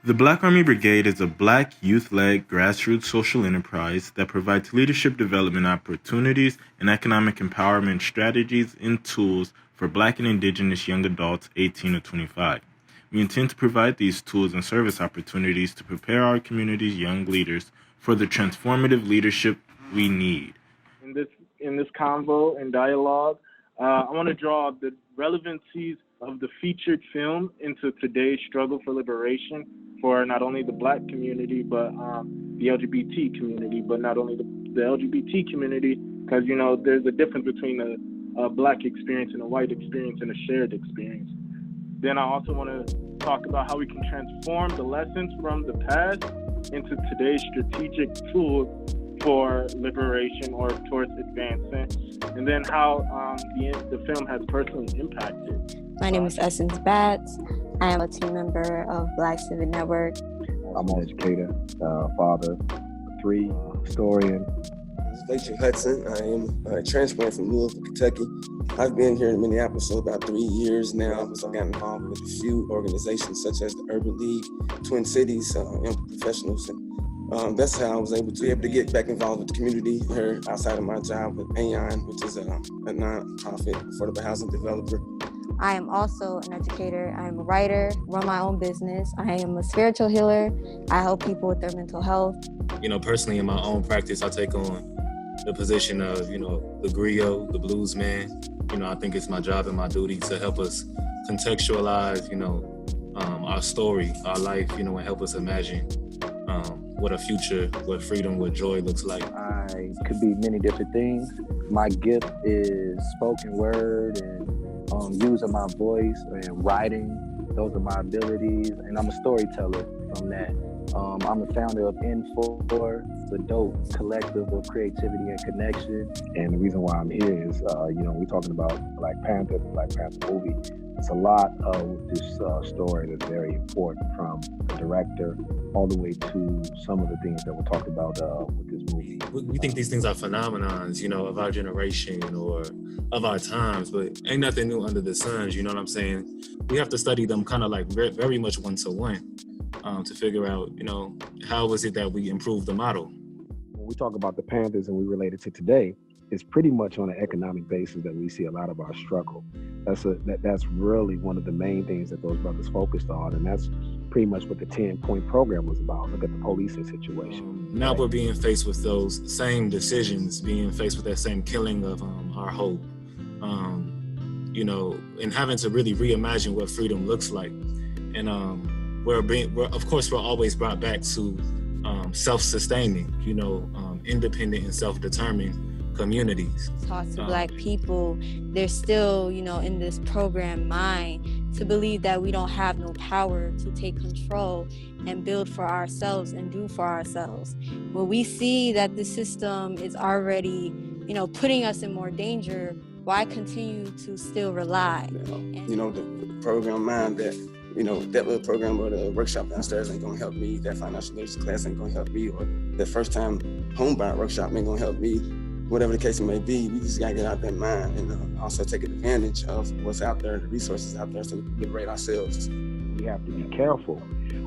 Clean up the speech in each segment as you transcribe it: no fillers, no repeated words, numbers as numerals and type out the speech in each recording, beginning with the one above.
The Black Army Brigade is a Black youth-led grassroots social enterprise that provides leadership development opportunities and economic empowerment strategies and tools for Black and Indigenous young adults 18 to 25. We intend to provide these tools and service opportunities to prepare our community's young leaders for the transformative leadership we need. In this convo and dialogue, I want to draw the relevancies of the featured film into today's struggle for liberation for not only the Black community, but the LGBT community, but not only the LGBT community, because, you know, there's a difference between a Black experience and a white experience and a shared experience. Then I also want to talk about how we can transform the lessons from the past into today's strategic tools for liberation or towards advancement, and then how the film has personally impacted. My name is Essence Batts. I am a team member of Black Civic Network. I'm an educator, father, 3, historian. Victor Hudson. I am a transplant from Louisville, Kentucky. I've been here in Minneapolis for about 3 years now. So I got involved with a few organizations such as the Urban League, Twin Cities, Young Professionals. And that's how I was able to get back involved with the community here outside of my job with AON, which is a nonprofit affordable housing developer. I am also an educator. I am a writer, run my own business. I am a spiritual healer. I help people with their mental health. You know, personally in my own practice, I take on the position of, you know, the griot, the blues man. You know, I think it's my job and my duty to help us contextualize, you know, our story, our life, you know, and help us imagine what a future, what freedom, what joy looks like. I could be many different things. My gift is spoken word and using my voice and writing. Those are my abilities, and I'm a storyteller from that. I'm the founder of N4, the dope collective of creativity and connection. And the reason why I'm here is, you know, we're talking about Black Panther, the Black Panther movie. It's a lot of this story that's very important, from the director all the way to some of the things that we're talking about with this movie. We think these things are phenomenons, you know, of our generation or of our times, but ain't nothing new under the sun, you know what I'm saying? We have to study them kind of like very much one-to-one to figure out, you know, how was it that we improved the model? When we talk about the Panthers and we relate it to today, it's pretty much on an economic basis that we see a lot of our struggle. That's really one of the main things that those brothers focused on, and that's pretty much what the 10-point program was about. Look at the policing situation. Now right? We're being faced with those same decisions, being faced with that same killing of our hope, you know, and having to really reimagine what freedom looks like. And we're of course, we're always brought back to self-sustaining, you know, independent and self-determined communities. Taught to Black people, they're still, you know, in this program mind to believe that we don't have no power to take control and build for ourselves and do for ourselves. When we see that the system is already, you know, putting us in more danger, why continue to still rely? You know, the program mind that, you know, that little program or the workshop downstairs ain't gonna help me, that financial literacy class ain't gonna help me, or that first time homebuyer workshop ain't gonna help me. Whatever the case may be, we just gotta get out that mind and also take advantage of what's out there, the resources out there, so we can liberate ourselves. We have to be careful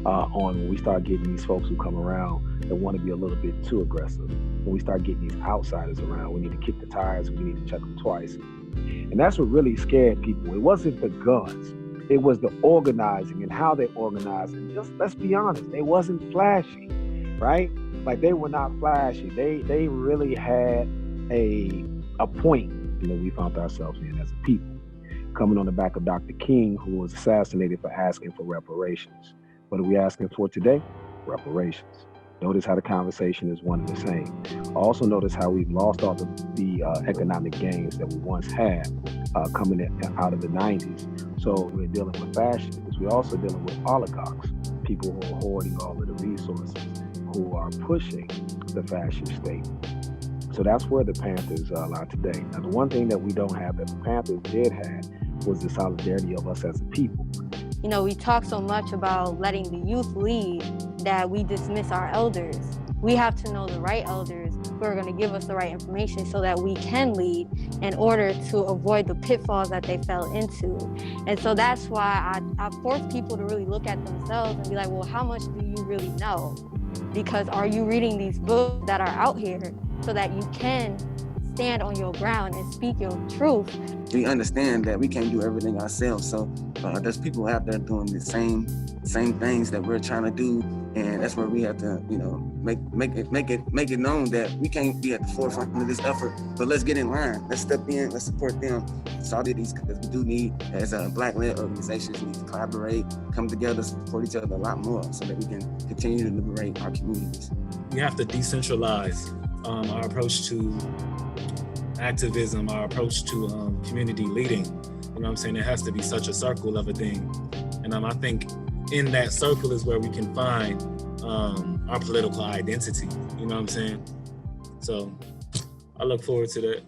on when we start getting these folks who come around that want to be a little bit too aggressive. When we start getting these outsiders around, we need to kick the tires and we need to check them twice. And that's what really scared people. It wasn't the guns. It was the organizing and how they organized. And just, let's be honest, they wasn't flashy, right? Like, they were not flashy. They really had a point, you know, we found ourselves in as a people, coming on the back of Dr. King, who was assassinated for asking for reparations. What are we asking for today? Reparations. Notice how the conversation is one and the same. Also notice how we've lost all the economic gains that we once had coming out of the 90s. So we're dealing with fashion, because we're also dealing with oligarchs, people who are hoarding all of the resources, who are pushing the fascist state. So that's where the Panthers lie today. Now, the one thing that we don't have that the Panthers did have was the solidarity of us as a people. You know, we talk so much about letting the youth lead that we dismiss our elders. We have to know the right elders who are going to give us the right information so that we can lead in order to avoid the pitfalls that they fell into. And so that's why I force people to really look at themselves and be like, well, how much do you really know? Because are you reading these books that are out here so that you can stand on your ground and speak your truth? We understand that we can't do everything ourselves, so there's people out there doing the same things that we're trying to do, and that's where we have to, make it known that we can't be at the forefront of this effort, but let's get in line, let's step in, let's support them. So all of these, because we do need, as Black-led organizations, we need to collaborate, come together, support each other a lot more, so that we can continue to liberate our communities. We have to decentralize our approach to activism, our approach to community leading. You know what I'm saying? It has to be such a circle of a thing. And I think in that circle is where we can find our political identity. You know what I'm saying? So I look forward to that.